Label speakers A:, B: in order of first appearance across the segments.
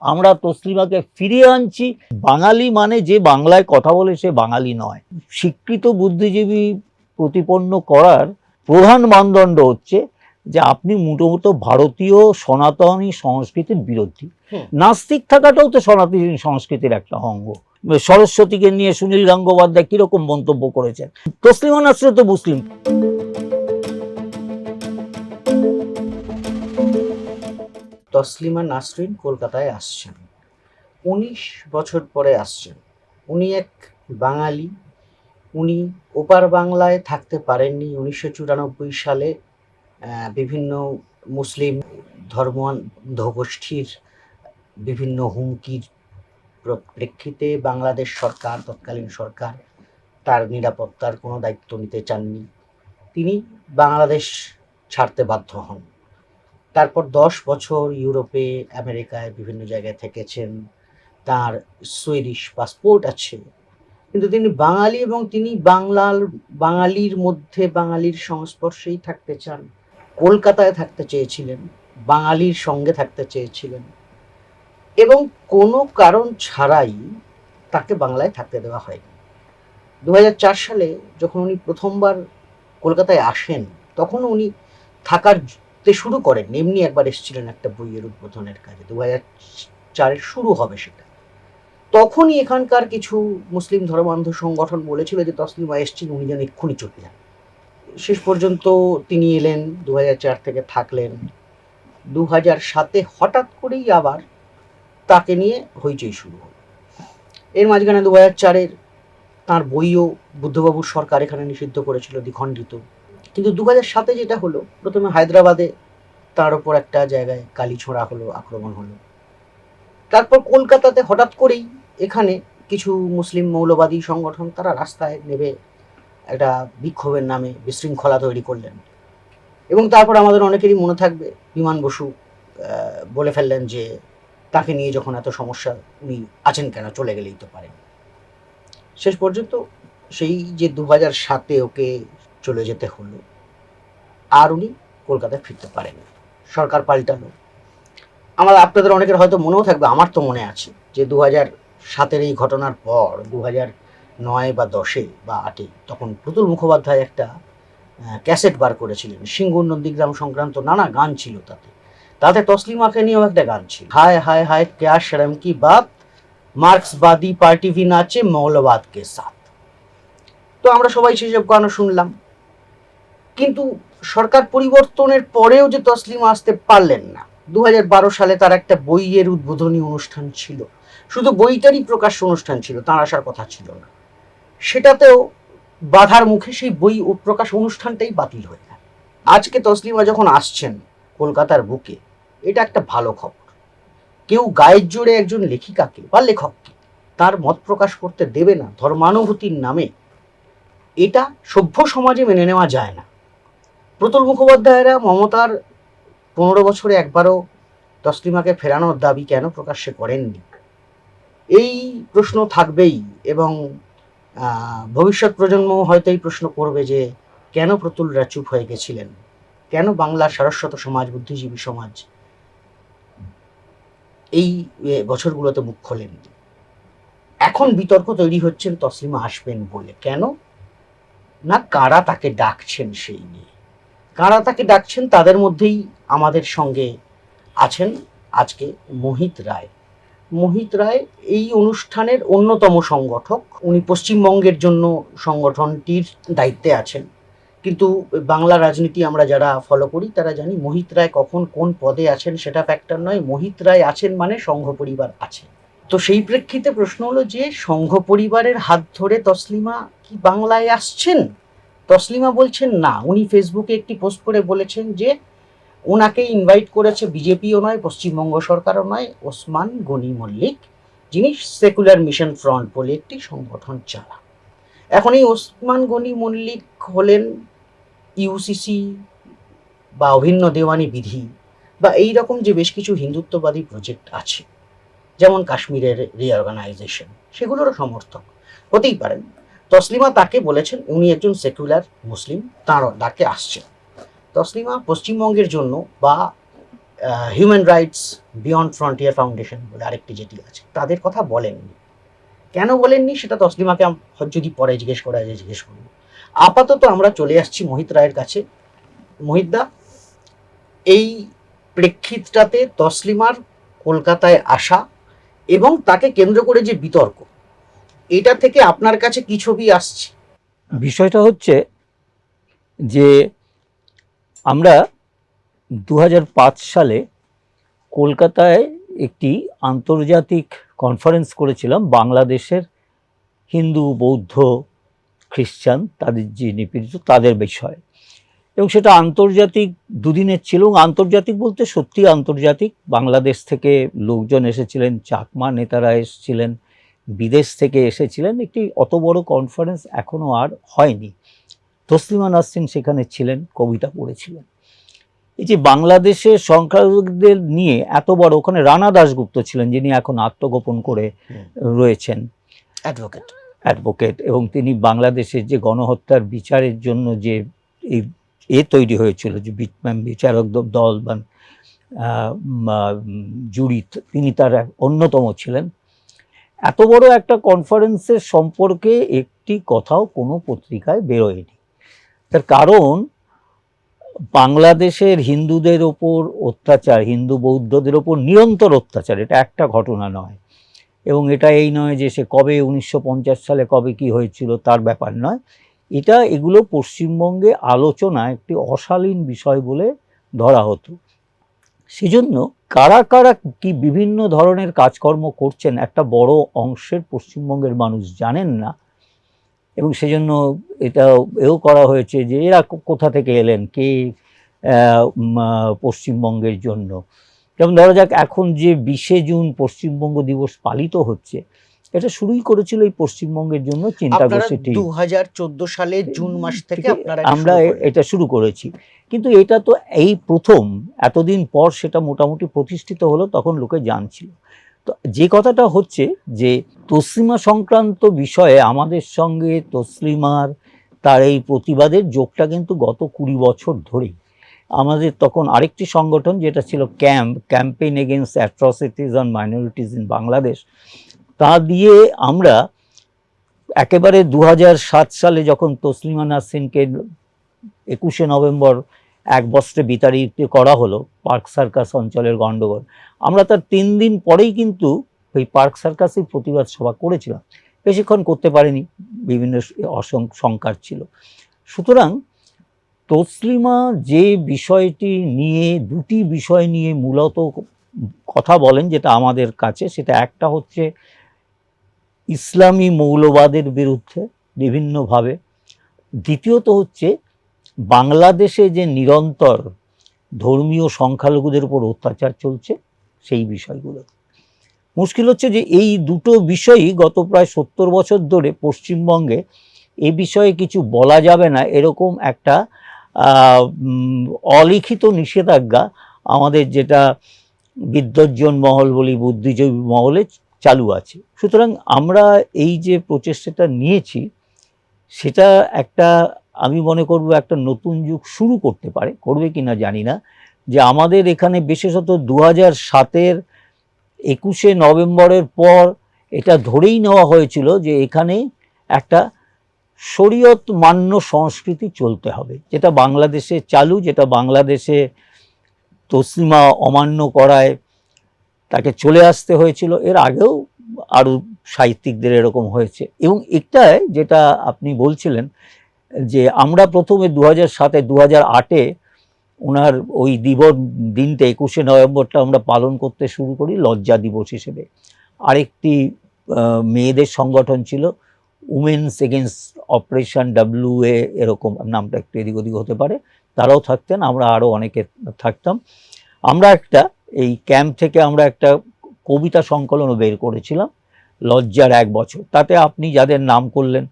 A: আমরা তসলিমাকে ফিরিয়ে আনছি। বাঙালি মানে যে বাংলায় কথা বলে সে বাঙালি নয়। স্বীকৃত বুদ্ধিজীবী প্রতিপন্ন করার প্রধান মানদণ্ড হচ্ছে যে আপনি মোটামুটি ভারতীয় সনাতনী সংস্কৃতির বিরোধী। নাস্তিক থাকাটাও তো সনাতনী সংস্কৃতির একটা অঙ্গ। সরস্বতীকে নিয়ে সুনীল গঙ্গোপাধ্যায় কিরকম মন্তব্য করেছেন। তসলিমা নাসরিন তো মুসলিম।
B: তসলিমা নাসরিন কলকাতায় আসছেন, 19 বছর পরে আসছেন। উনি এক বাঙালি। উনি ওপার বাংলায় থাকতে পারেননি 1994 সালে। বিভিন্ন মুসলিম ধর্মান্ধ গোষ্ঠীর বিভিন্ন হুমকির প্রেক্ষিতে বাংলাদেশ সরকার, তৎকালীন সরকার তার নিরাপত্তার কোনো দায়িত্ব নিতে চাননি। তিনি বাংলাদেশ ছাড়তে বাধ্য হন। তারপর 10 বছর ইউরোপে, আমেরিকায় বিভিন্ন জায়গায় থেকেছেন। তার সুইডিশ পাসপোর্ট আছে, কিন্তু তিনি বাঙালি এবং তিনি বাঙালির মধ্যে বাঙালির সংস্পর্শেই থাকতে চান। কলকাতায় থাকতে চেয়েছিলেন, বাঙালির সঙ্গে থাকতে চেয়েছিলেন, এবং কোনো কারণ ছাড়াই তাকে বাংলায় থাকতে দেওয়া হয়নি। 2004 সালে যখন উনি প্রথমবার কলকাতায় আসেন, তখন উনি থাকতে শুরু করেন। এমনি একবার এসেছিলেন একটা বইয়ের উদ্বোধনের কাজে, 2004 শুরু হবে সেটা। তখনই এখানকার কিছু মুসলিম ধর্মান্ধ সংগঠন বলেছিল যে তসলিমা এসছেন, উনি যেন এক্ষুনি চলে যান। শেষ পর্যন্ত তিনি এলেন, 2004 থেকে থাকলেন। 2007-এ হঠাৎ করেই আবার তাকে নিয়ে হইচই শুরু হল। এর মাঝখানে 2004-এর তাঁর বইও বুদ্ধবাবুর সরকার এখানে নিষিদ্ধ করেছিল, দ্বিখণ্ডিত। কিন্তু 2007-এ যেটা হলো, প্রথমে হায়দ্রাবাদে তার ওপর একটা জায়গায় কালিছোড়া হলো, আক্রমণ হলো। তারপর কলকাতাতে হঠাৎ করেই এখানে কিছু মুসলিম মৌলবাদী সংগঠন তারা রাস্তায় নেমে একটা বিক্ষোভের নামে বিশৃঙ্খলা তৈরি করলেন। এবং তারপর আমাদের অনেকেরই মনে থাকবে, বিমান বসু বলে ফেললেন যে তাকে নিয়ে যখন এত সমস্যা, উনি আছেন কেন, চলে গেলেই তো পারেন। শেষ পর্যন্ত সেই যে 2007-এ ওকে চলে যেতে হলো, আর উনি কলকাতায় ফিরতে পারেন। সরকার পাল্টালো। আপনাদের অনেকের হয়তো মনেও থাকবে, আমার তো মনে আছে যে 2007-এর এই ঘটনার পর 2009 বা 10-এ বা 8-এ তখন প্রতুল মুখোপাধ্যায় একটা ক্যাসেট বার করেছিলেন, সিঙ্গুর নন্দীগ্রাম সংক্রান্ত নানা গান ছিল তাতে। তাতে তসলিমাকে নিয়েও একটা গান ছিল, হায় হায় হায় ক্যা শরম কি বাত, মার্ক্সবাদী পার্টি ভি নাচে মৌলবাদ কে সাথ। তো আমরা সবাই সেসব গানও শুনলাম। কিন্তু সরকার পরিবর্তনের পরেও যে তসলিমা আসতে পারলেন না। 2012 সালে তার একটা বইয়ের উদ্বোধনী অনুষ্ঠান ছিল, শুধু বইটারই প্রকাশ অনুষ্ঠান ছিল, তার আসার কথা ছিল না। সেটাতেও বাধার মুখে সেই বই ও প্রকাশ অনুষ্ঠানটাই বাতিল হয়ে গেল। আজকে তসলিমা যখন আসছেন কলকাতার বুকে, এটা একটা ভালো খবর। কেউ গায়ের জোরে একজন লেখিকাকে বা লেখককে তার মত প্রকাশ করতে দেবে না ধর্মানুভূতির নামে, এটা সভ্য সমাজে মেনে নেওয়া যায় না। প্রতুল মুখোপাধ্যায়রা মমতার 15 বছরে একবারও তসলিমাকে ফেরানোর দাবি কেন প্রকাশ্যে করেননি, এই প্রশ্ন থাকবেই। এবং ভবিষ্যৎ প্রজন্ম হয়তো এই প্রশ্ন করবে যে কেন প্রতুলরা চুপ হয়ে গেছিলেন, কেন বাংলার সারস্বত সমাজ, বুদ্ধিজীবী সমাজ এই বছরগুলোতে মুখ খোলেননি। এখন বিতর্ক তৈরি হচ্ছেন তসলিমা আসবেন বলে। কেন না, কারা তাকে ডাকছেন সেই নিয়ে। কারা তাকে ডাকছেন, তাদের মধ্যেই আমাদের সঙ্গে আছেন আজকে মোহিত রায়। মোহিত রায় এই অনুষ্ঠানের অন্যতম সংগঠক। উনি পশ্চিমবঙ্গের জন্য সংগঠনটির দায়িত্বে আছেন, কিন্তু বাংলা রাজনীতি আমরা যারা ফলো করি তারা জানি মোহিত রায় কখন কোন পদে আছেন সেটা ফ্যাক্টর নয়, মোহিত রায় আছেন মানে সংঘ পরিবার আছে। তো সেই প্রেক্ষিতে প্রশ্ন হলো যে সংঘ পরিবারের হাত ধরে তসলিমা কি বাংলায় আসছেন? তসলিমা বলছেন না। উনি ফেসবুকে একটি পোস্ট করে বলেছেন যে ওনাকে ইনভাইট করেছে বিজেপিও নয়, পশ্চিমবঙ্গ সরকারও নয়, ওসমান গনি মল্লিক, যিনি সেকুলার মিশন ফ্রন্ট বলে একটি সংগঠন চালান। এখন এই ওসমান গনি মল্লিক হলেন ইউসিসি বা অভিন্ন দেওয়ানি বিধি বা এই রকম যে বেশ কিছু হিন্দুত্ববাদী প্রজেক্ট আছে, যেমন কাশ্মীরের রিঅর্গানাইজেশন, সেগুলোরও সমর্থক হতেই পারেন। তসলিমা তাকে বলেছেন, উনি একজন সেকুলার মুসলিম, তাঁর ডাকে আসছেন। তসলিমা পশ্চিমবঙ্গের জন্য বা human rights beyond frontier foundation বলে আরেকটি যেটি আছে, তাদের কথা বলেননি। কেন বলেননি সেটা তসলিমাকে যদি পরে জিজ্ঞেস করা যায় জিজ্ঞেস করবো। আপাতত আমরা চলে আসছি মোহিত রায়ের কাছে। মোহিতদা, এই প্রেক্ষিতটাতে তসলিমার কলকাতায় আসা এবং তাকে কেন্দ্র করে যে বিতর্ক, এটা থেকে আপনার কাছে কি ছবি আসছে?
A: বিষয়টা হচ্ছে যে আমরা 2005 সালে কলকাতায় একটি আন্তর্জাতিক কনফারেন্স করেছিলাম বাংলাদেশের হিন্দু, বৌদ্ধ, খ্রিস্টান, তাদের যে নিপীড়িত তাদের বিষয়ে, এবং সেটা আন্তর্জাতিক দুদিনের ছিল। এবং আন্তর্জাতিক বলতে সত্যি আন্তর্জাতিক, বাংলাদেশ থেকে লোকজন এসেছিলেন, চাকমা নেতারা এসেছিলেন, বিদেশ থেকে এসেছিলেন। একটি অত বড় কনফারেন্স এখনো আর হয়নি। তসলিমা নাসরিন সেখানে ছিলেন, কবিতা পড়েছিলেন। এই যে বাংলাদেশের সংখ্যালঘুদের নিয়ে এত বড়, ওখানে রানা দাশগুপ্ত ছিলেন যিনি এখন আত্মগোপন করে রয়েছেন, অ্যাডভোকেট, এবং তিনি বাংলাদেশের যে গণহত্যার বিচারের জন্য যে এই তৈরি হয়েছিল, যে বিচারক দল বা জুরি, তিনি তার অন্যতম ছিলেন। এত বড় একটা কনফারেন্সের সম্পর্কে একটি কথাও কোনো পত্রিকায় বেরোয়নি। তার কারণ বাংলাদেশের হিন্দুদের ওপর অত্যাচার, হিন্দু বৌদ্ধদের ওপর নিরন্তর অত্যাচার, এটা একটা ঘটনা নয়। এবং এটা এই নয় যে সে কবে 1950 সালে কবে কি হয়েছিল তার ব্যাপার নয়। এগুলো পশ্চিমবঙ্গে আলোচনা একটি অশালীন বিষয় বলে ধরা হতো। সেজন্য কারা কারা কি বিভিন্ন ধরনের কাজকর্ম করছেন একটা বড় অংশের পশ্চিমবঙ্গের মানুষ জানেন না। এবং সেজন্য এও করা হয়েছে যে এরা কোথা থেকে এলেন, কে পশ্চিমবঙ্গের জন্য। যেমন ধরা যাক, এখন যে 20শে জুন পশ্চিমবঙ্গ দিবস পালিত হচ্ছে, এটা শুরুই করেছিল এই পশ্চিমবঙ্গের জন্য চিন্তাগোষ্ঠী।
B: 2014 সালের জুন মাস থেকে
A: আমরা এটা শুরু করেছি। কিন্তু এটা তো এই প্রথম, এতদিন পর সেটা মোটামুটি প্রতিষ্ঠিত হলো, তখন লোকে জানছিল। তো যে কথাটা হচ্ছে যে তসলিমা সংক্রান্ত বিষয়ে আমাদের সঙ্গে তসলিমার তার এই প্রতিবাদের যোগটা কিন্তু গত 20 বছর ধরেই। আমাদের তখন আরেকটি সংগঠন যেটা ছিল campaign against atrocities on minorities in Bangladesh, তা দিয়ে আমরা একেবারে 2007 সালে যখন তসলিমা নাসরিনকে 21শে নভেম্বর এক বস্ত্রে বিতাড়িত করা হলো পার্ক সার্কাস অঞ্চলের গণ্ডগোল, আমরা তার 3 দিন পরেই কিন্তু ওই পার্ক সার্কাসের প্রতিবাদ সভা করেছিলাম। বেশিক্ষণ করতে পারিনি, বিভিন্ন সংখ্যার ছিল। সুতরাং তসলিমা যে বিষয়টি নিয়ে, দুটি বিষয় নিয়ে মূলত কথা বলেন যেটা আমাদের কাছে, সেটা একটা হচ্ছে ইসলামী মৌলবাদের বিরুদ্ধে বিভিন্নভাবে, দ্বিতীয়ত হচ্ছে বাংলাদেশে যে নিরন্তর ধর্মীয় সংখ্যালঘুদের উপর অত্যাচার চলছে সেই বিষয়গুলো। মুশকিল হচ্ছে যে এই দুটো বিষয়ই গত প্রায় 70 বছর ধরে পশ্চিমবঙ্গে এ বিষয়ে কিছু বলা যাবে না এরকম একটা অলিখিত নিষেধাজ্ঞা আমাদের, যেটা বিদ্বজ্জন মহল বলি, বুদ্ধিজীবী মহলে চালু আছে। সুতরাং আমরা এই যে প্রচেষ্টাটা নিয়েছি সেটা একটা, আমি মনে করব একটা নতুন যুগ শুরু করতে পারে, করবে কিনা জানি না। যে আমাদের এখানে বিশেষত 2007-এর 21শে নভেম্বরের পর এটা ধরেই নেওয়া হয়েছিল যে এখানে একটা শরীয়ত মান্য সংস্কৃতি চলতে হবে, যেটা বাংলাদেশে চালু, যেটা বাংলাদেশে তসলিমা অমান্য করায় তাকে চলে আসতে হয়েছিল। এর আগেও আরও সাহিত্যিকদের এরকম হয়েছে। এবং একটাই যেটা আপনি বলছিলেন যে আমরা প্রথমে 2007-এ 2008-এ ওনার ওই দিনটা 21শে নভেম্বরটা আমরা পালন করতে শুরু করি লজ্জা দিবস হিসেবে। আরেকটি মেয়েদের সংগঠন ছিল উমেন্স এগেইনস্ট অপারেশন WA, এরকম নামটা একটু এদিক ওদিক হতে পারে, তারাও থাকতেন, আমরা আরও অনেকে থাকতাম। আমরা এই ক্যাম্প থেকে আমরা একটা কবিতা সংকলনও বের করেছিলাম, লজ্জার 1 বছর। তাতে আপনি যাদের নাম করলেন,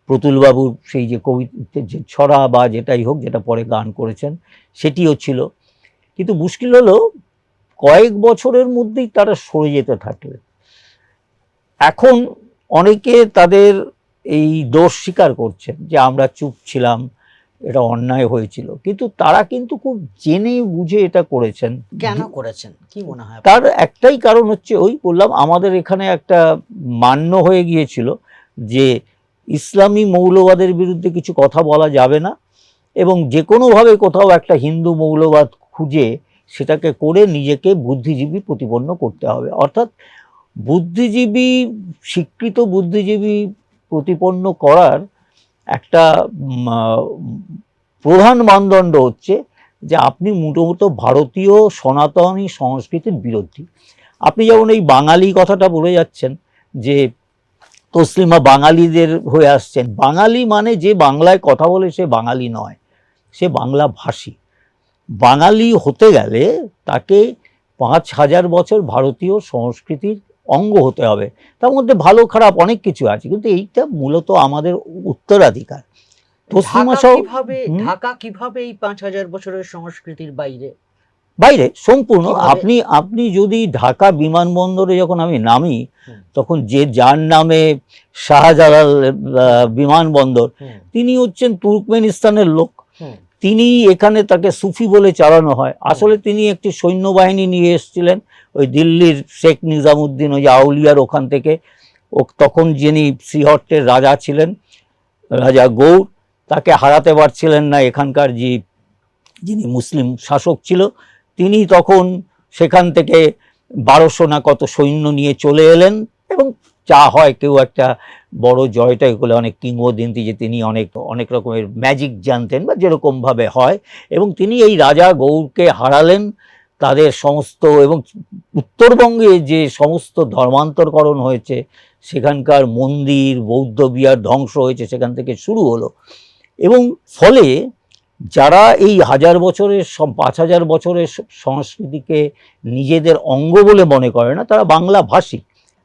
A: প্রতুলবাবুর সেই যে কবিতা, যে ছড়া বা যেটাই হোক, যেটা পরে গান করেছেন, সেটিও ছিল। কিন্তু মুশকিল হলো কয়েক বছরের মধ্যেই তারা সরে যেতে থাকলেন। এখন অনেকে তাদের এই দোষ স্বীকার করছেন যে আমরা চুপ ছিলাম, এটা অন্যায় হয়েছিল, কিন্তু তারা কিন্তু খুব জেনে বুঝে এটা করেছেন।
B: কেন করেছেন কি মনে হয়?
A: তার একটাই কারণ হচ্ছে, ওই বললাম, আমাদের এখানে একটা মান্য হয়ে গিয়েছিল যে ইসলামী মৌলবাদের বিরুদ্ধে কিছু কথা বলা যাবে না, এবং যে কোনোভাবে কোথাও একটা হিন্দু মৌলবাদ খুঁজে সেটাকে করে নিজেকে বুদ্ধিজীবী প্রতিপন্ন করতে হবে। অর্থাৎ বুদ্ধিজীবী, স্বীকৃত বুদ্ধিজীবী প্রতিপন্ন করার একটা প্রধান মানদণ্ড হচ্ছে যে আপনি মোটামুটি ভারতীয় সনাতনী সংস্কৃতির বিরোধী। আপনি যেমন এই বাঙালি কথাটা বলে যাচ্ছেন, যে তসলিমা বাঙালিদের হয়ে আসছেন। বাঙালি মানে যে বাংলায় কথা বলে সে বাঙালি নয়, সে বাংলা ভাষী। বাঙালি হতে গেলে তাকে ৫,০০০ বছর ভারতীয় সংস্কৃতির অঙ্গ হতে হবে। তার মধ্যে ভালো খারাপ অনেক কিছু আছে, কিন্তু এইটা মূলত আমাদের উত্তরাধিকার।
B: ঢাকা কিভাবে এই ৫,০০০ বছরের সংস্কৃতির বাইরে?
A: বাইরে সম্পূর্ণ।
B: কিভাবে?
A: আপনি যদি ঢাকা বিমানবন্দরে যখন আমি নামি, তখন যে যার নামে শাহজালাল বিমানবন্দর, তিনি হচ্ছেন তুর্কমেনিস্তানের লোক। তিনি এখানে, তাকে সুফি বলে চালানো হয়। আসলে তিনি একটি সৈন্যবাহিনী নিয়ে এসেছিলেন ওই দিল্লির শেখ নিজামুদ্দিন, ওই যে আউলিয়ার ওখান থেকে। তখন যিনি শ্রীহট্টের রাজা ছিলেন, রাজা গৌড়, তাকে হারাতে পারছিলেন না এখানকার যিনি মুসলিম শাসক ছিল। তিনি তখন সেখান থেকে ১২০০ না কত সৈন্য নিয়ে চলে এলেন, এবং যা হয়, কেউ একটা বড় জয়টাই করলে অনেক কিংবদন্তি যে তিনি অনেক রকমের ম্যাজিক জানতেন, বা যেরকমভাবে হয়, এবং তিনি এই রাজা গৌড়কে হারালেন। তাদের সমস্ত, এবং উত্তরবঙ্গে যে সমস্ত ধর্মান্তরকরণ হয়েছে, সেখানকার মন্দির, বৌদ্ধ বিহার ধ্বংস হয়েছে, সেখান থেকে শুরু হলো। এবং ফলে যারা এই ১,০০০ বছরের ৫,০০০ বছরের সংস্কৃতিকে নিজেদের অঙ্গ বলে মনে করে না, তারা বাংলা ভাষী,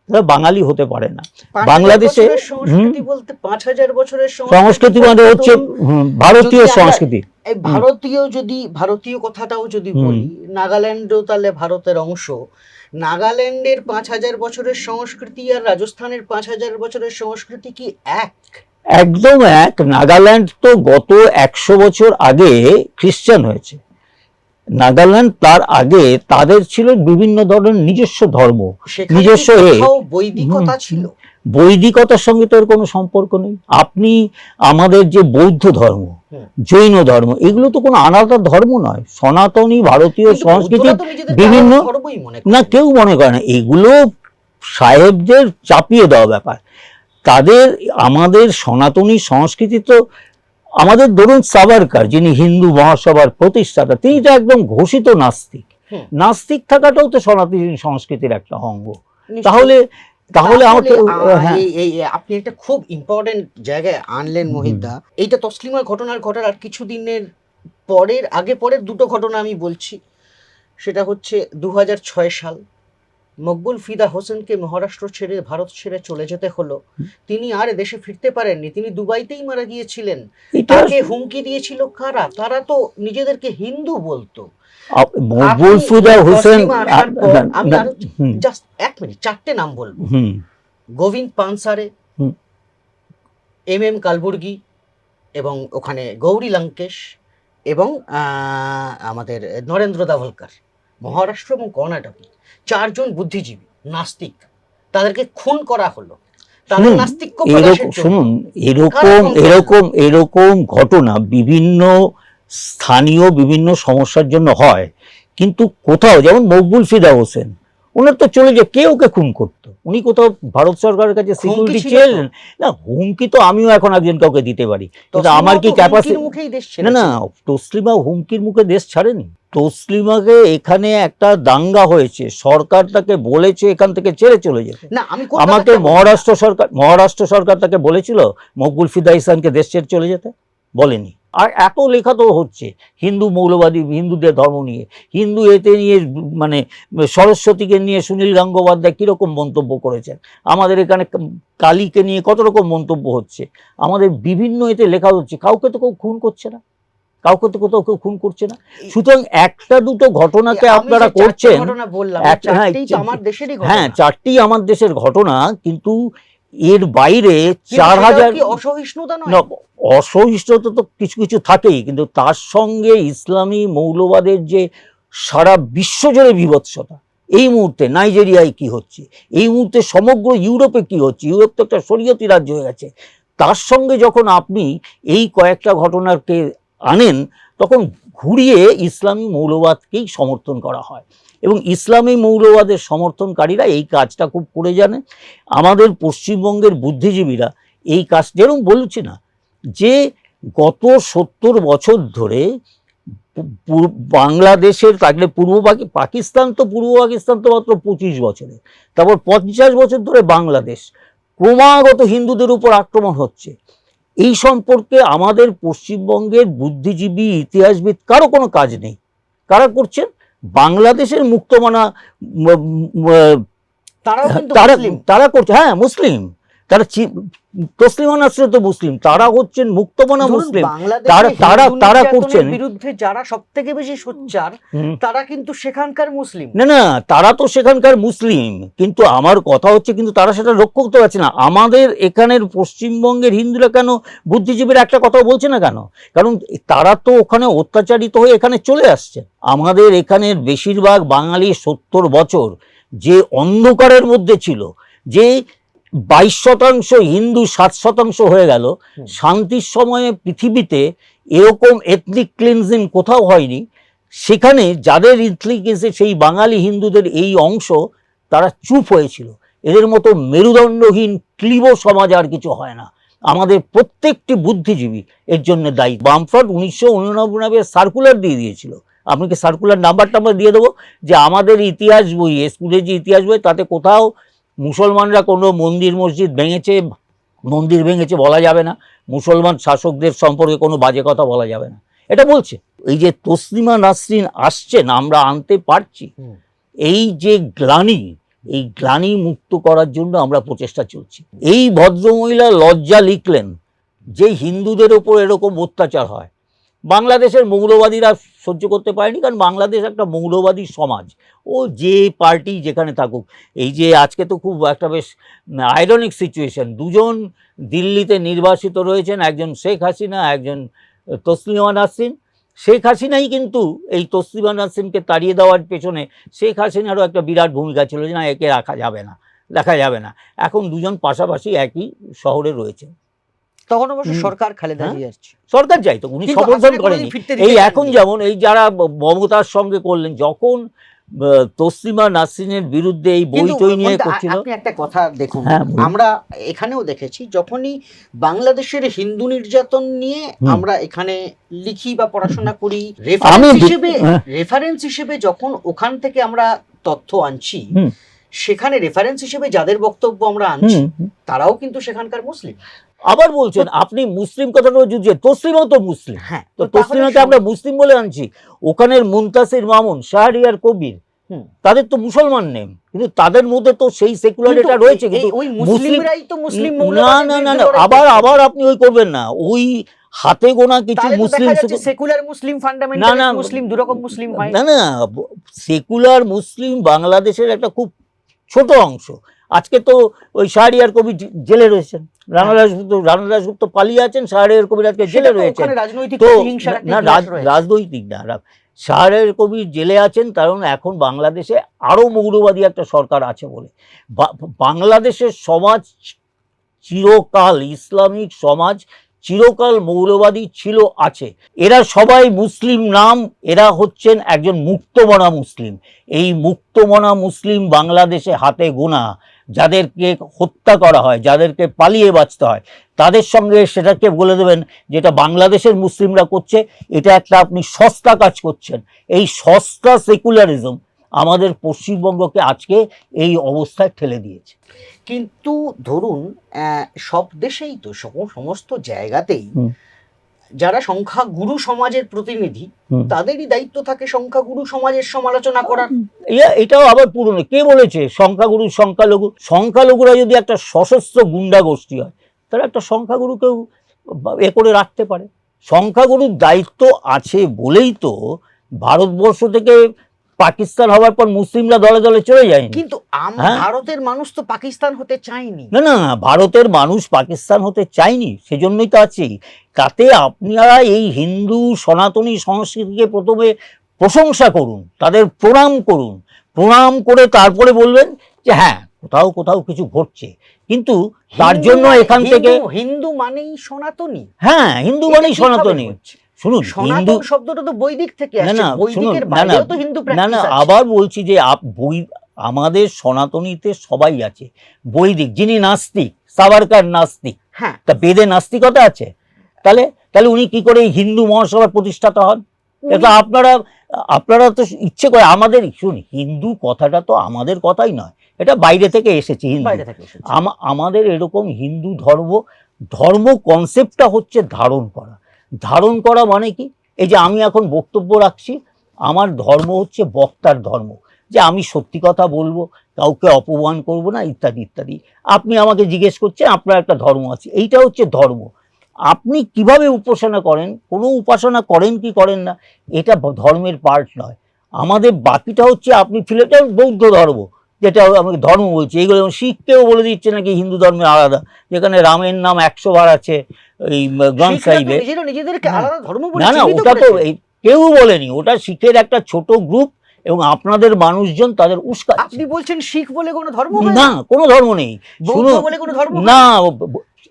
A: তারা বাঙালি হতে পারে না। বাংলাদেশে
B: সংস্কৃতি বলতে ৫,০০০ বছরের
A: সংস্কৃতি মানে হচ্ছে ভারতীয় সংস্কৃতি।
B: ভারতীয় কথাটাও যদি বলি, নাগাল্যান্ডও তাহলে ভারতের অংশ। নাগাল্যান্ডের ৫,০০০ বছরের সংস্কৃতি আর রাজস্থানের ৫,০০০ বছরের সংস্কৃতি কি এক?
A: একদম এক। নাগাল্যান্ড তো গত ১০০ বছর আগে খ্রিস্টান হয়েছে। নাগাল্যান্ড তার আগে তাদের ছিল বিভিন্ন ধরনের নিজস্ব ধর্ম, নিজস্ব
B: বৈদিকতা ছিল।
A: বৈদিকতার সঙ্গে তো এর কোনো সম্পর্ক নেই। আপনি আমাদের যে বৌদ্ধ ধর্ম, জৈন ধর্ম, এগুলো তো কোনো আলাদা ধর্ম নয়। সনাতনী ভারতীয় সংস্কৃতি বিভিন্ন, না কেউ মনে করে না, এগুলো সাহেবদের চাপিয়ে দেওয়া ব্যাপার। তাদের, আমাদের সনাতনী সংস্কৃতি তো, আমাদের ধরুন সাভারকার, যিনি হিন্দু মহাসভার প্রতিষ্ঠাতা, তিনি তো একদম ঘোষিত নাস্তিক। নাস্তিক থাকাটাও তো সনাতনী সংস্কৃতির একটা অঙ্গ। তাহলে
B: আপনি একটা খুব ইম্পর্টেন্ট জায়গায় আনলেন মহিতদা। এইটা তসলিমার ঘটার আর কিছুদিনের পরের দুটো ঘটনা আমি বলছি। সেটা হচ্ছে ২০০৬ সাল, মকবুল ফিদা হোসেনকে মহারাষ্ট্র ছেড়ে, ভারত ছেড়ে চলে যেতে হলো। তিনি আর দেশে ফিরতে পারেননি, তিনি দুবাইতেই মারা গিয়েছিলেন। তাকে হুমকি দিয়েছিল কারা? তারা তো নিজেদেরকে হিন্দু বলতো।
A: মকবুল ফিদা হোসেন,
B: আমি আরো জাস্ট ১ মিনিট, ৪টে নাম বলবো। গোবিন্দ পানসারে, এম কালবুর্গি, এবং ওখানে গৌরী লঙ্কেশ, এবং আমাদের নরেন্দ্র দাভোলকর। মহারাষ্ট্র এবং কর্ণাটকে ৪ জন বুদ্ধিজীবী নাস্তিক, তাদেরকে খুন করা হলো।
A: শুনুন, এরকম ঘটনা বিভিন্ন স্থানীয় বিভিন্ন সমস্যার জন্য হয়, কিন্তু কোথাও, যেমন মকবুল ফিদা হোসেন, ওনার তো চলে যে কে ওকে খুন করতো, উনি কোথাও ভারত সরকারের কাছে সিকিউরিটি চেয়েছেন না। হুমকি তো আমিও এখন একজন কাউকে দিতে পারি, কিন্তু আমার কি ক্যাপাসিটি? না, তসলিমা হুমকির মুখে দেশ ছাড়েনি। তসলিমাকে এখানে একটা দাঙ্গা হয়েছে, সরকার তাকে বলেছে এখান থেকে ছেড়ে চলে যেতে। আমাকে মহারাষ্ট্র সরকার তাকে বলেছিল মকবুল ফিদা ইসলামকে দেশ ছেড়ে চলে যেতে? বলেনি। আর এত লেখা তো হচ্ছে হিন্দু মৌলবাদী, হিন্দুদের ধর্ম নিয়ে, হিন্দু এতে নিয়ে, মানে সরস্বতীকে নিয়ে সুনীল গঙ্গোপাধ্যায় কীরকম মন্তব্য করেছেন, আমাদের এখানে কালীকে নিয়ে কত রকম মন্তব্য হচ্ছে, আমাদের বিভিন্ন এতে লেখা হচ্ছে। কাউকে তো কেউ খুন করছে না, কাউকে তো কোথাও কেউ খুন করছে না। সুতরাং একটা দুটো ঘটনাকে আপনারা করছেন, হ্যাঁ ৪টি আমার দেশের ঘটনা, কিন্তু এর বাইরে
B: কিন্তু
A: 4000
B: সেটাও কি অসহিষ্ণুতা নয়?
A: না, অসহিষ্ণুতা তো কিছু কিছু থাকেই, কিন্তু তার সঙ্গে ইসলামী মৌলবাদের যে সারা বিশ্বজুড়ে বিভৎসতা, এই মুহূর্তে নাইজেরিয়ায় কি হচ্ছে, এই মুহূর্তে সমগ্র ইউরোপে কি হচ্ছে, ইউরোপ তো একটা শরীয়তি রাজ্য হয়ে গেছে, তার সঙ্গে যখন আপনি এই কয়েকটা ঘটনাকে আনেন, তখন ঘুরিয়ে ইসলামী মৌলবাদকেই সমর্থন করা হয়। এবং ইসলামী মৌলবাদের সমর্থনকারীরা এই কাজটা খুব করে জানে। আমাদের পশ্চিমবঙ্গের বুদ্ধিজীবীরা এই কাজ, যেরকম বলছি না, যে গত 70 বছর ধরে বাংলাদেশের থাকলে পাকিস্তান তো মাত্র 25 বছরে, তারপর 50 বছর ধরে বাংলাদেশ ক্রমাগত হিন্দুদের উপর আক্রমণ হচ্ছে। এই সম্পর্কে আমাদের পশ্চিমবঙ্গের বুদ্ধিজীবী ইতিহাসবিদ কারো কোনো কাজ নেই। কারা করছেন? বাংলাদেশের মুক্তমনা
B: তারাও কিন্তু
A: তারা
B: মুসলিম।
A: তারা করছে, হ্যাঁ মুসলিম, তারা তসলিমা নাসরিন তো মুসলিম, তারা হচ্ছেন মুক্তমনা
B: ধরুন,
A: মুসলিম,
B: বাংলাদেশে
A: তারা
B: হিন্দু
A: তারা
B: নির্যাতনের
A: করছেন।
B: বিরুদ্ধে যারা সবথেকে বেশি সোচ্চার, তারা কিন্তু সেখানকার মুসলিম।
A: না না, তারা তো সেখানকার মুসলিম, কিন্তু আমার কথা হচ্ছে, কিন্তু তারা সেটা লক্ষ্য করতে পারছে না। আমাদের এখানের পশ্চিমবঙ্গের হিন্দুরা কেন বুদ্ধিজীবীরা একটা কথাও বলছে না কেন? কারণ তারা তো ওখানে অত্যাচারিত হয়ে এখানে চলে আসছে। আমাদের এখানের বেশিরভাগ বাঙালি 70 বছর যে অন্ধকারের মধ্যে ছিল, যে 22% হিন্দু 7% হয়ে গেল, শান্তির সময়ে পৃথিবীতে এরকম এথনিক ক্লিনজিং কোথাও হয়নি। সেখানে যাদের ইন্টেলিজেন্সে সেই বাঙালি হিন্দুদের এই অংশ, তারা চুপ হয়েছিল। এদের মতো মেরুদণ্ডহীন ক্লীব সমাজ আর কিছু হয় না। আমাদের প্রত্যেকটি বুদ্ধিজীবী এর জন্য দায়ী। বামফ্রন্ট 1989 সার্কুলার দিয়ে দিয়েছিল, আপনাকে সার্কুলার নাম্বারটা আমরা দিয়ে দেবো, যে আমাদের ইতিহাস বই, স্কুলে যে ইতিহাস বই, তাতে কোথাও মুসলমানরা কোনো মন্দির মসজিদ ভেঙেছে বলা যাবে না, মুসলমান শাসকদের সম্পর্কে কোনো বাজে কথা বলা যাবে না, এটা বলছে। এই যে তসলিমা নাসরিন আসছেন, আমরা আনতে পারছি, এই যে গ্লানি, এই গ্লানি মুক্ত করার জন্য আমরা প্রচেষ্টা চলছি। এই ভদ্রমহিলা লজ্জা লিখলেন যে হিন্দুদের ওপর এরকম অত্যাচার হয়। বাংলাদেশের মৌলবাদীরা সহ্য করতে পারেনি, কারণ বাংলাদেশ একটা মৌলবাদী সমাজ। ও যে পার্টি যেখানে থাকুক, এই যে আজকে তো খুব একটা বেশ আইরনিক সিচুয়েশন, দুজন দিল্লিতে নির্বাসিত রয়েছেন, একজন শেখ হাসিনা, একজন তসলিমা নাসরিন। শেখ হাসিনাই কিন্তু এই তসলিমা নাসরিনকে তাড়িয়ে দেওয়ার পেছনে শেখ হাসিনারও একটা বিরাট ভূমিকা ছিল, যে না, একে রাখা যাবে না। এখন দুজন পাশাপাশি একই শহরে রয়েছে।
B: তখন অবশ্য সরকার খালেদা জিয়া আসছে,
A: সরকার যাই তো, উনি সমর্থন করেনি। এই এখন যেমন এই যারা মমতার সঙ্গে করলেন, যখন তসলিমা নাসরিনের বিরুদ্ধে এই বইটই নিয়ে করছিল।
B: আপনি একটা কথা দেখুন, আমরা এখানেও দেখেছি, যখনই বাংলাদেশের হিন্দু নির্যাতন নিয়ে আমরা এখানে লিখি বা পড়াশোনা করি, রেফারেন্স হিসেবে যখন ওখান থেকে আমরা তথ্য আনছি, সেখানে রেফারেন্স হিসেবে যাদের বক্তব্য আমরা আনছি, তারাও কিন্তু সেখানকার মুসলিম।
A: আবার বলছেন আপনি মুসলিম কথাটা যুদ্ধে, তসলিমাও তো মুসলিম। হ্যাঁ, তো তসলিমাকে আমরা মুসলিম বলে আনছি। ওখানের মুনতাসির মামুন, শাহরিয়ার কবির, তাদের তো মুসলমান নেম, কিন্তু তাদের মধ্যে তো সেই সেকুলারিটা রয়েছে। কিন্তু
B: মুসলিমরাই তো মুসলিম,
A: না, আবার আপনি ওই করবেন না, ওই হাতে গোনা কিছু মুসলিম,
B: সেকুলার মুসলিম, ফান্ডামেন্টালিস্ট মুসলিম, দুরকম মুসলিম হয়
A: না। সেকুলার মুসলিম বাংলাদেশের একটা খুব ছোট অংশ। আজকে তো ওই শাহরিয়ার কবির জেলে রয়েছেন, রানা দাশগুপ্ত পালিয়ে আছেন, শাহরিয়ার কবির আজকে জেলে রয়েছেন। তো না, রাজনৈতিক না, শাহরিয়ার কবির জেলে আছেন কারণ এখন বাংলাদেশে আরো মৌলবাদী একটা সরকার আছে বলে। বাংলাদেশের সমাজ চিরকাল, ইসলামিক সমাজ চিরকাল মৌলবাদী ছিল, আছে। এরা সবাই মুসলিম নাম, এরা হচ্ছেন একজন মুক্তমনা মুসলিম। এই মুক্তমনা মুসলিম বাংলাদেশে হাতে গোনা, যাদেরকে হত্যা করা হয়, যাদেরকে পালিয়ে বাঁচতে হয়, তাদের সঙ্গে সেটাকে বলে দেবেন যেটা বাংলাদেশের মুসলিমরা করছে, এটা একটা আপনি সস্তা কাজ করছেন। এই সস্তা সেকুলারিজম আমাদের পশ্চিমবঙ্গকে আজকে এই অবস্থায় ঠেলে দিয়েছে।
B: কিন্তু ধরুন, সব দেশেই তো, সমস্ত জায়গাতেই যারা সংখ্যাগুরু সমাজের প্রতিনিধি, তাদেরই দায়িত্ব থাকে সংখ্যাগুরু সমাজের সমালোচনা করার।
A: এটাও আবার পুরনো, কে বলেছে সংখ্যাগুরু সংখ্যালঘু? সংখ্যালঘুরা যদি একটা সশস্ত্র গুন্ডা গোষ্ঠী হয়, তারা একটা সংখ্যাগুরুকেও এ করে রাখতে পারে। সংখ্যাগুরুর দায়িত্ব আছে বলেই তো ভারতবর্ষ থেকে পাকিস্তান হওয়ার পর মুসলিমরা দলে দলে চলে যায়নি?
B: কিন্তু
A: হ্যাঁ?
B: ভারতের মানুষ তো পাকিস্তান হতে চায়নি।
A: না না, ভারতের মানুষ পাকিস্তান হতে চায়নি, সেজন্যই তো আছে। তাতে আপনারা এই হিন্দু সনাতনী সংস্কৃতিকে প্রথমে প্রশংসা করুন, তাদের প্রণাম করুন, প্রণাম করে তারপরে বলবেন যে হ্যাঁ কোথাও কোথাও কিছু ঘটছে, কিন্তু তার জন্য এখান থেকে
B: হিন্দু মানেই সনাতনী।
A: হ্যাঁ, হিন্দু
B: এটা
A: মানেই
B: কিভাবে
A: সনাতনী।
B: হচ্ছে?
A: শুনুন, হিন্দু
B: সনাতন শব্দটা তো বৈদিক থেকে
A: না
B: আসছে,
A: না শুনুন,
B: বৈদিকের
A: না না
B: বাইরেও তো হিন্দু
A: না
B: প্র্যাকটিস
A: না
B: আছে।
A: আবার বলছি যে বই আমাদের সনাতনীতে সবাই আছে। বৈদিক, যিনি নাস্তিক, সাভারকার নাস্তিক,
B: হ্যাঁ,
A: তা বেদে নাস্তিকতা আছে? তাহলে তাহলে উনি কি করে এই হিন্দু মহাসভার প্রতিষ্ঠাতা হন? এটা আপনারা আপনারা তো ইচ্ছে করে আমাদের, শুনুন, হিন্দু কথাটা তো আমাদের কথাই নয়, এটা বাইরে থেকে এসেছে। হিন্দু
B: বাইরে থেকে এসেছে।
A: আমাদের এরকম হিন্দু ধর্ম কনসেপ্টটা হচ্ছে ধারণ করা। ধারণ করা মানে কি? এই যে আমি এখন বক্তব্য রাখছি, আমার ধর্ম হচ্ছে বক্তার ধর্ম, যে আমি সত্যি কথা বলবো, কাউকে অপমান করব না, ইত্যাদি ইত্যাদি। আপনি আমাকে জিজ্ঞেস করছেন আপনার একটা ধর্ম আছে, এইটা হচ্ছে ধর্ম। আপনি কিভাবে উপাসনা করেন, কোনো উপাসনা করেন কি করেন না, এটা ধর্মের পার্ট নয়। আমাদের বাকিটা হচ্ছে আপনি ফিলেটা বৌদ্ধ ধর্ম, যেটা আমাকে ধর্ম বলছে, এইগুলো শিখকেও বলে দিচ্ছে নাকি হিন্দু ধর্মের আলাদা, যেখানে রামের নাম 100 বার আছে এই গ্রন্থ সাহিবে।
B: নিজেদেরকে আলাদা ধর্ম বলে
A: না না,
B: চিহ্নিত
A: ওটা তো
B: করেছে।
A: কেউ বলেনি, ওটা শিখের একটা ছোট গ্রুপ, এবং আপনাদের মানুষজন তাদের উস্কাচ্ছে।
B: আপনি বলছেন শিখ বলে কোনো ধর্ম হয়
A: না, কোনো ধর্ম নেই।
B: বৌদ্ধ
A: শুনুন,
B: বলে কোনো ধর্ম হয়
A: না,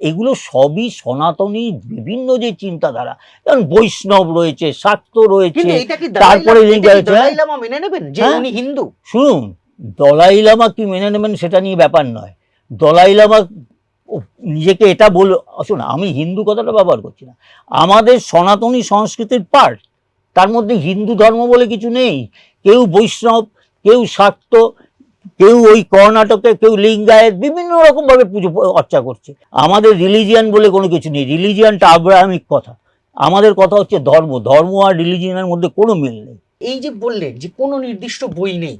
A: এগুলো সবই সনাতনী বিভিন্ন যে চিন্তাধারা, যেমন বৈষ্ণব রয়েছে, শাক্ত রয়েছে,
B: কিন্তু এটা কি
A: তারপরে
B: দলাই লামা মেনে নেবেন যে
A: হ্যাঁ?
B: উনি হিন্দু?
A: শুনুন, দলাই লামা কি মেনে নেবেন সেটা নিয়ে ব্যাপার নয়। দলাই লামা নিজেকে এটা শুনুন, আমি হিন্দু কথাটা ব্যবহার করছি না, আমাদের সনাতনী সংস্কৃতির পার্ট, তার মধ্যে হিন্দু ধর্ম বলে কিছু নেই। কেউ বৈষ্ণব, কেউ শাক্ত, কেউ ওই কর্ণাটকে, কেউ লিঙ্গায়েত, বিভিন্ন রকম ভাবে পুজো অর্চা করছে। আমাদের রিলিজিয়ান বলে কোনো কিছু নেই, রিলিজিয়ানটা আব্রাহামিক কথা, আমাদের কথা হচ্ছে ধর্ম। ধর্ম আর রিলিজিয়ানের মধ্যে কোনো মিল নেই।
B: এই যে বললেন যে কোনো নির্দিষ্ট বই নেই,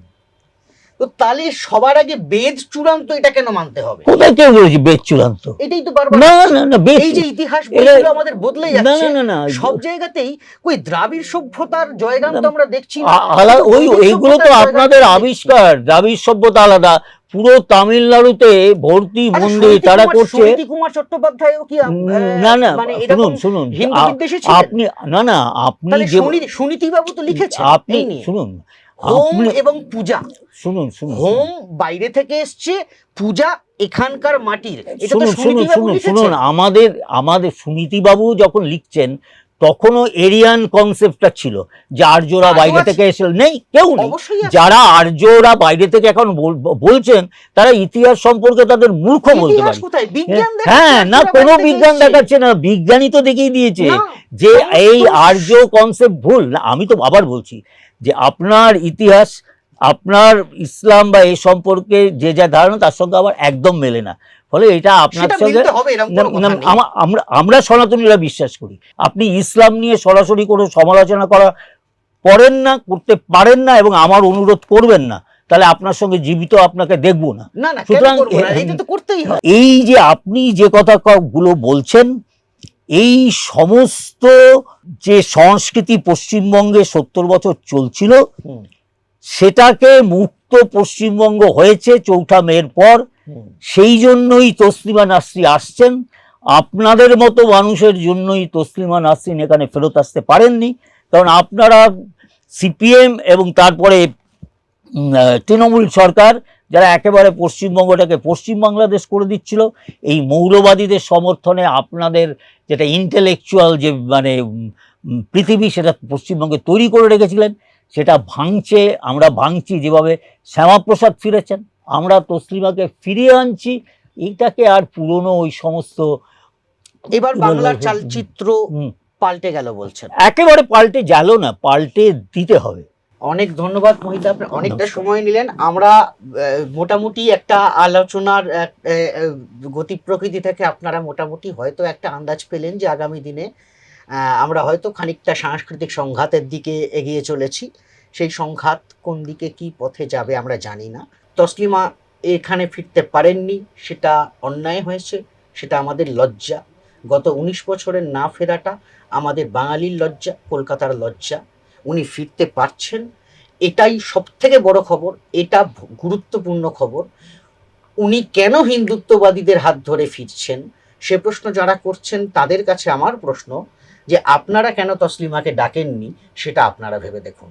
B: তো তাহলে সবার আগে বেদ চূড়ান্ত, এটা কেন মানতে হবে?
A: কোথায় কেউ বলেছি বেদ চূড়ান্ত?
B: এটাই তো বারবার
A: না না না, বেদ
B: এই যে ইতিহাস বইগুলো আমাদের বদলে
A: না
B: যাচ্ছে,
A: না না,
B: সব জায়গাতেই কই দ্রাবিড় সভ্যতার জয়গান তো আমরা দেখছি না।
A: ওই এইগুলো তো আপনাদের আবিষ্কার, দ্রাবিড় সভ্যতা আলাদা। পুরো তামিলনাড়ুতে ভর্তি মন্দির তারা করছে।
B: সুনীতি কুমার চট্টোপাধ্যায়ও কি
A: না না,
B: মানে
A: শুনুন শুনুন,
B: হিন্দু বিদ্বেষী ছিলেন?
A: আপনি না না, আপনি যে
B: সুনীতি বাবু তো লিখেছেন
A: আপনি
B: এই নিয়ে।
A: শুনুন,
B: হোম এবং পূজা,
A: শুনুন শুনুন,
B: হোম বাইরে থেকে এসছে, পূজা এখানকার মাটির, এটা তো
A: শুনুন শুনুন
B: সুনীতি বাবু
A: শুনুন
B: লিখেছেন।
A: শুনুন, আমাদের সুনীতিবাবু যখন লিখছেন তখনও এরিয়ান কনসেপ্টটা ছিল, যে আর্যরা বাইরে থেকে এসে নেই, কেউ নেই। যারা আর্যরা বাইরে থেকে এখন বলছেন, তারা ইতিহাস সম্পর্কে তাদের মূর্খ বলতে পারে। হ্যাঁ, না কোনো বিজ্ঞান দেখাচ্ছে না, বিজ্ঞানী তো দেখিয়ে দিয়েছে যে এই আর্য কনসেপ্ট ভুল। না, আমি তো আবার বলছি যে আপনার ইতিহাস, আপনার ইসলাম বা এই সম্পর্কে যে যা ধারণা তার সঙ্গে আবার একদম মেলে না। ফলে এটা আপনার সঙ্গে আমরা সনাতনীরা বিশ্বাস করি, আপনি ইসলাম নিয়ে সরাসরি কোনো সমালোচনা করেন না, করতে পারেন না, এবং আমার অনুরোধ করবেন না, তাহলে আপনার সঙ্গে জীবিত আপনাকে দেখবো না। সুতরাং এই যে আপনি যে কথাগুলো বলছেন, এই সমস্ত যে সংস্কৃতি পশ্চিমবঙ্গে 70 বছর চলছিল, সেটাকে মুক্ত পশ্চিমবঙ্গ হয়েছে 4ঠা মের পর। সেই জন্যই তসলিমা নাসরিন আসছেন। আপনাদের মতো মানুষের জন্যই তসলিমা নাসরিন এখানে ফেরত আসতে পারেননি, কারণ আপনারা সিপিএম এবং তারপরে তৃণমূল সরকার, যারা একেবারে পশ্চিমবঙ্গটাকে পশ্চিম বাংলাদেশ করে দিচ্ছিল, এই মৌলবাদীদের সমর্থনে আপনাদের যেটা ইন্টেলেকচুয়াল যে মানে পৃথিবী, সেটা পশ্চিমবঙ্গে তৈরি করে রেখেছিলেন, সেটা ভাঙছে। আমরা ভাঙছি, যেভাবে শ্যামাপ্রসাদ ফিরেছেন, আমরা তসলিমাকে ফিরিয়ে আনছি। এইটাকে আর পুরনো ওই সমস্ত,
B: এবার বাংলার চালচিত্র পাল্টে গেল বলছেন?
A: একেবারে পাল্টে গেল না, পাল্টে দিতে হবে।
B: অনেক ধন্যবাদ মহিতা, আপনি অনেকটা সময় নিলেন। আমরা মোটামুটি একটা আলোচনার গতি প্রকৃতি থেকে আপনারা মোটামুটি হয়তো একটা আন্দাজ পেলেন যে আগামী দিনে আমরা হয়তো খানিকটা সাংস্কৃতিক সংঘাতের দিকে এগিয়ে চলেছি। সেই সংঘাত কোন দিকে কি পথে যাবে আমরা জানি না। তসলিমা এখানে ফিরতে পারেননি, সেটা অন্যায় হয়েছে, সেটা আমাদের লজ্জা। গত 19 বছরের না ফেরাটা আমাদের বাঙালির লজ্জা, কলকাতার লজ্জা। উনি ফিরতে পারছেন, এটাই সব থেকে বড় খবর, এটা গুরুত্বপূর্ণ খবর। উনি কেন হিন্দুত্ববাদীদের হাত ধরে ফিরছেন সে প্রশ্ন যারা করছেন তাদের কাছে আমার প্রশ্ন যে আপনারা কেন তসলিমাকে ডাকেননি সেটা আপনারা ভেবে দেখুন।